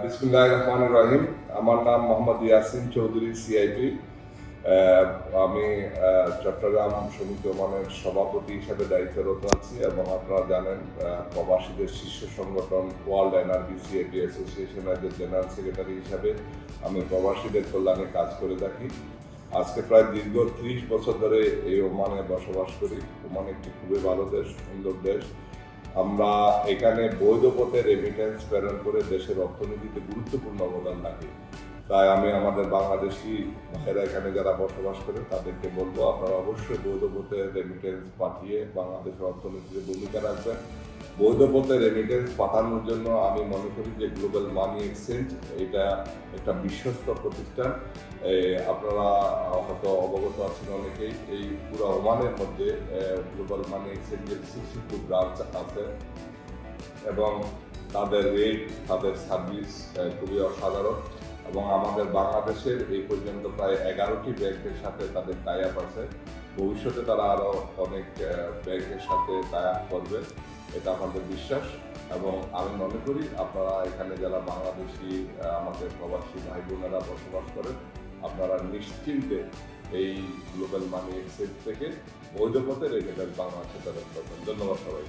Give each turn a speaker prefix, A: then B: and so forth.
A: বিসমিল্লাহির রহমানির রহিম। আমার নাম মোহাম্মদ ইয়াসিন চৌধুরী, সিআইপি। আমি চট্টগ্রাম সমিতি ওমানের সভাপতি হিসেবে দায়িত্বরত আছি এবং আপনারা জানেন প্রবাসীদের শীর্ষ সংগঠন ওয়ার্ল্ড এনআরবি সিআইপি অ্যাসোসিয়েশনের জেনারেল সেক্রেটারি হিসাবে আমি প্রবাসীদের কল্যাণে কাজ করে থাকি। আজকে প্রায় দীর্ঘ 30 বছর ধরে এই ওমানে বসবাস করি। ওমান একটি খুবই ভালো দেশ, সুন্দর দেশ। আমরা এখানে বৈধ পথে রেমিটেন্স প্রেরণ করে দেশের অর্থনীতিতে গুরুত্বপূর্ণ অবদান রাখি। তাই আমি আমাদের বাংলাদেশি ভাইয়েরা এখানে যারা বসবাস করে তাদেরকে বলবো, আপনারা অবশ্যই বৈধ পথে রেমিটেন্স পাঠিয়ে বাংলাদেশের অর্থনীতিতে ভূমিকা রাখবেন। বৈধ পথে রেমিটেন্স পাঠানোর জন্য আমি মনে করি যে গ্লোবাল মানি এক্সচেঞ্জ এটা একটা বিশ্বস্ত প্রতিষ্ঠান। আপনারা হয়তো অবগত আছেন অনেকেই, এই পুরো ওমানের মধ্যে গ্লোবাল মানি এক্সচেঞ্জের 62 ব্রাঞ্চ আছে এবং তাদের রেট, তাদের সার্ভিস খুবই অসাধারণ। এবং আমাদের বাংলাদেশের এই পর্যন্ত প্রায় 11টি ব্যাংকের সাথে তাদের টাই আপ আছে। ভবিষ্যতে তারা আরও অনেক ব্যাংকের সাথে টাই আপ করবে, এটা আমাদের বিশ্বাস। এবং আমি মনে করি আপনারা এখানে যারা বাংলাদেশি আমাদের প্রবাসী ভাই বোনেরা বসবাস করেন, আপনারা নিশ্চিন্তে এই গ্লোবাল মানি এক্সচেঞ্জ থেকে বৈধ পথে রেমিটেন্স বাংলাদেশে প্রেরণ করবেন। ধন্যবাদ সবাই।